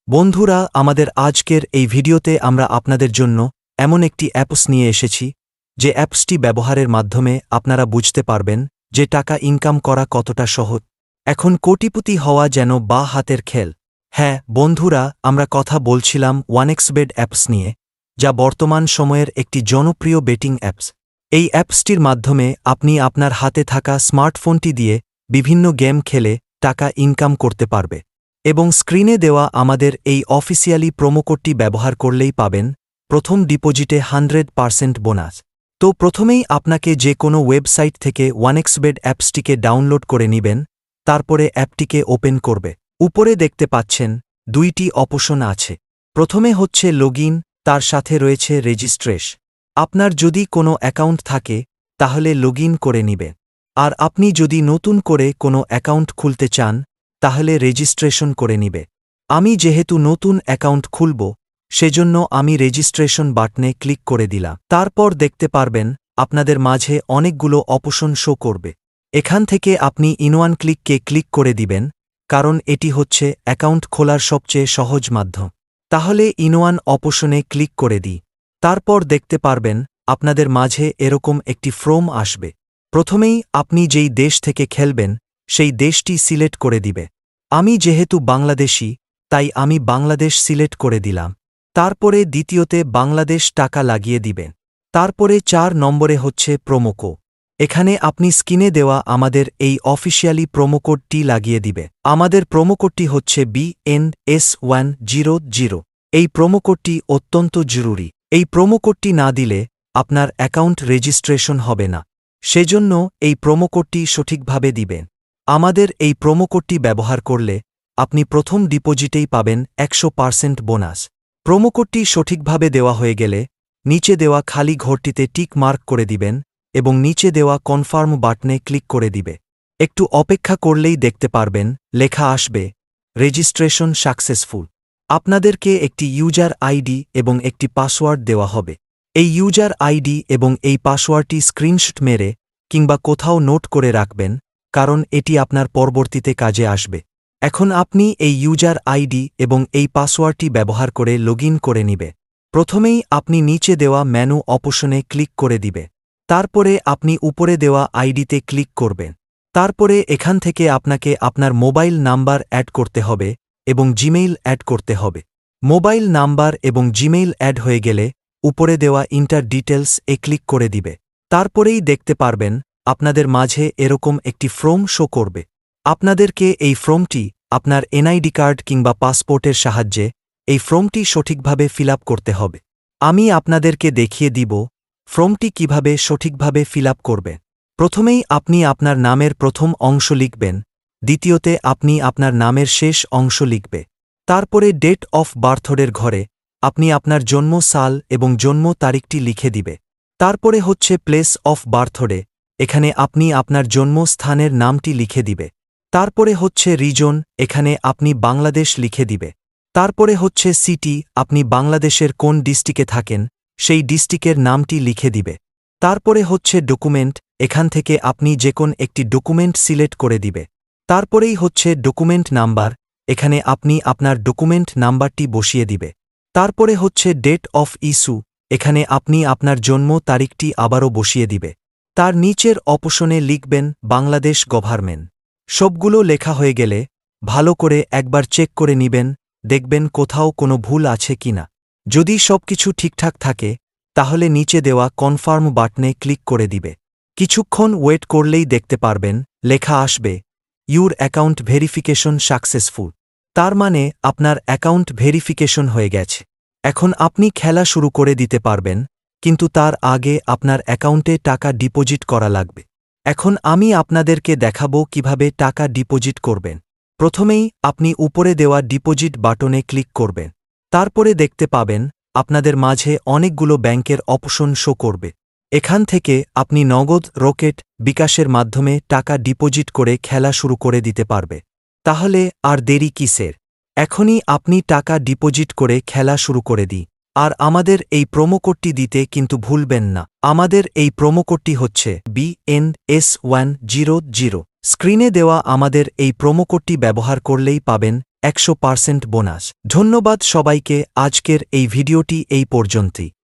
বন্ধুরা, আমাদের আজকের এই ভিডিওতে আমরা আপনাদের জন্য এমন একটি অ্যাপস নিয়ে এসেছি যে অ্যাপসটি ব্যবহারের মাধ্যমে আপনারা বুঝতে পারবেন যে টাকা ইনকাম করা কতটা সহজ। এখন কোটিপতি হওয়া যেন বা হাতের খেল। হ্যাঁ বন্ধুরা, আমরা কথা বলছিলাম ওয়ানএক্সবেট অ্যাপস নিয়ে, যা বর্তমান সময়ের একটি জনপ্রিয় বেটিং অ্যাপস। এই অ্যাপসটির মাধ্যমে আপনি আপনার হাতে থাকা স্মার্টফোনটি দিয়ে বিভিন্ন গেম খেলে টাকা ইনকাম করতে পারবে এবং স্ক্রিনে দেওয়া আমাদের এই অফিসিয়ালি প্রোমোকোডটি ব্যবহার করলেই পাবেন প্রথম ডিপোজিটে 100% বোনাস। তো প্রথমেই আপনাকে যে কোনো ওয়েবসাইট থেকে ওয়ানএক্সবেট অ্যাপসটিকে ডাউনলোড করে নেবেন, তারপরে অ্যাপটিকে ওপেন করবে। উপরে দেখতে পাচ্ছেন দুইটি অপশন আছে। প্রথমে হচ্ছে লগইন, তার সাথে রয়েছে রেজিস্ট্রেশন। আপনার যদি কোনো অ্যাকাউন্ট থাকে তাহলে লগইন করে নিবে, আর আপনি যদি নতুন করে কোনো অ্যাকাউন্ট খুলতে চান তাহলে রেজিস্ট্রেশন করে নিবে। আমি যেহেতু নতুন অ্যাকাউন্ট খুলব, সেজন্য আমি রেজিস্ট্রেশন বাটনে ক্লিক করে দিলাম। তারপর দেখতে পারবেন আপনাদের মাঝে অনেকগুলো অপশন শো করবে। এখান থেকে আপনি ইনওয়ান ক্লিককে ক্লিক করে দিবেন, কারণ এটি হচ্ছে অ্যাকাউন্ট খোলার সবচেয়ে সহজ মাধ্যম। তাহলে ইনওয়ান অপশনে ক্লিক করে দিই। তারপর দেখতে পারবেন আপনাদের মাঝে এরকম একটি ফর্ম আসবে। প্রথমেই আপনি যেই দেশ থেকে খেলবেন সেই দেশটি সিলেক্ট করে দিবে। আমি যেহেতু বাংলাদেশি, তাই আমি বাংলাদেশ সিলেক্ট করে দিলাম। তারপরে দ্বিতীয়তে বাংলাদেশ টাকা লাগিয়ে দিবেন। তারপরে 4 নম্বরে হচ্ছে প্রোমোকো। এখানে আপনি স্ক্রিনে দেওয়া আমাদের এই অফিসিয়ালি প্রোমোকোডটি লাগিয়ে দিবে। আমাদের প্রোমোকোডটি হচ্ছে BNS100। এই প্রোমোকোডটি অত্যন্ত জরুরি। এই প্রোমোকোডটি না দিলে আপনার অ্যাকাউন্ট রেজিস্ট্রেশন হবে না, সেজন্য এই প্রোমোকোডটি সঠিকভাবে দিবেন। আমাদের এই প্রোমোকোডটি ব্যবহার করলে আপনি প্রথম ডিপোজিটেই পাবেন 100% বোনাস। প্রোমোকোডটি সঠিকভাবে দেওয়া হয়ে গেলে নিচে দেওয়া খালি ঘরটিতে টিক মার্ক করে দিবেন এবং নিচে দেওয়া কনফার্ম বাটনে ক্লিক করে দিবে। একটু অপেক্ষা করলেই দেখতে পারবেন লেখা আসবে রেজিস্ট্রেশন সাকসেসফুল। আপনাদেরকে একটি ইউজার আইডি এবং একটি পাসওয়ার্ড দেওয়া হবে। এই ইউজার আইডি এবং এই পাসওয়ার্ডটি স্ক্রিনশট মেরে কিংবা কোথাও নোট করে রাখবেন, কারণ এটি আপনার পরবর্তীতে কাজে আসবে। এখন আপনি এই ইউজার আইডি এবং এই পাসওয়ার্ডটি ব্যবহার করে লগইন করে নিবে। প্রথমেই আপনি নিচে দেওয়া মেনু অপশনে ক্লিক করে দিবে। তারপরে আপনি উপরে দেওয়া আইডিতে ক্লিক করবেন। তারপরে এখান থেকে আপনাকে আপনার মোবাইল নাম্বার অ্যাড করতে হবে এবং জিমেইল অ্যাড করতে হবে। মোবাইল নাম্বার এবং জিমেইল অ্যাড হয়ে গেলে উপরে দেওয়া ইন্টার ডিটেলস এ ক্লিক করে দিবে। তারপরেই দেখতে পারবেন আপনাদের মাঝে এরকম একটি ফর্ম শো করবে। আপনাদেরকে এই ফর্মটি আপনার এনআইডি কার্ড কিংবা পাসপোর্টের সাহায্যে এই ফর্মটি সঠিকভাবে ফিল আপ করতে হবে। আমি আপনাদেরকে দেখিয়ে দিব ফর্মটি কিভাবে সঠিকভাবে ফিল আপ করবে। প্রথমেই আপনি আপনার নামের প্রথম অংশ লিখবেন, দ্বিতীয়তে আপনি আপনার নামের শেষ অংশ লিখবে। তারপরে ডেট অফ বার্থডের ঘরে আপনি আপনার জন্ম সাল এবং জন্ম তারিখটি লিখে দিবে। তারপরে হচ্ছে প্লেস অফ বার্থডে, এখানে আপনি আপনার জন্মস্থানের নামটি লিখে দিবে। তারপরে হচ্ছে রিজন, এখানে আপনি বাংলাদেশ লিখে দিবে। তারপরে হচ্ছে সিটি, আপনি বাংলাদেশের কোন ডিস্ট্রিক্টে থাকেন সেই ডিস্ট্রিক্টের নামটি লিখে দিবে। তারপরে হচ্ছে ডকুমেন্ট, এখান থেকে আপনি যে কোন একটি ডকুমেন্ট সিলেক্ট করে দিবে। তারপরেই হচ্ছে ডকুমেন্ট নাম্বার, এখানে আপনি আপনার ডকুমেন্ট নাম্বারটি বসিয়ে দিবে। তারপরে হচ্ছে ডেট অফ ইস্যু, এখানে আপনি আপনার জন্ম তারিখটি আবারও বসিয়ে দিবে। তার নিচের অপশনে লিখবেন বাংলাদেশ গভর্নমেন্ট। সবগুলো লেখা হয়ে গেলে ভালো করে একবার চেক করে নিবেন, দেখবেন কোথাও কোনো ভুল আছে কিনা। যদি সবকিছু ঠিকঠাক থাকে তাহলে নিচে দেওয়া কনফার্ম বাটনে ক্লিক করে দিবে। কিছুক্ষণ ওয়েট করলেই দেখতে পারবেন লেখা আসবে ইউর অ্যাকাউন্ট ভেরিফিকেশন সাকসেসফুল। তার মানে আপনার অ্যাকাউন্ট ভেরিফিকেশন হয়ে গেছে। এখন আপনি খেলা শুরু করে দিতে পারবেন, কিন্তু তার আগে আপনার অ্যাকাউন্টে টাকা ডিপোজিট করা লাগবে। এখন আমি আপনাদেরকে দেখাবো কিভাবে টাকা ডিপোজিট করবেন। প্রথমেই আপনি উপরে দেওয়া ডিপোজিট বাটনে ক্লিক করবেন। তারপরে দেখতে পাবেন আপনাদের মাঝে অনেকগুলো ব্যাংকের অপশন শো করবে। এখান থেকে আপনি নগদ, রকেট, বিকাশের মাধ্যমে টাকা ডিপোজিট করে খেলা শুরু করে দিতে পারবে। তাহলে আর দেরি কিসের? এখনই আপনি টাকা ডিপোজিট করে খেলা শুরু করে দিই। আর আমাদের এই প্রোমোকোডটি দিতে কিন্তু ভুলবেন না। আমাদের এই প্রোমোকোডটি হচ্ছে BNS100। স্ক্রিনে দেওয়া আমাদের এই প্রোমোকোডটি ব্যবহার করলেই পাবেন 100% বোনাস। ধন্যবাদ সবাইকে, আজকের এই ভিডিওটি এই পর্যন্তই।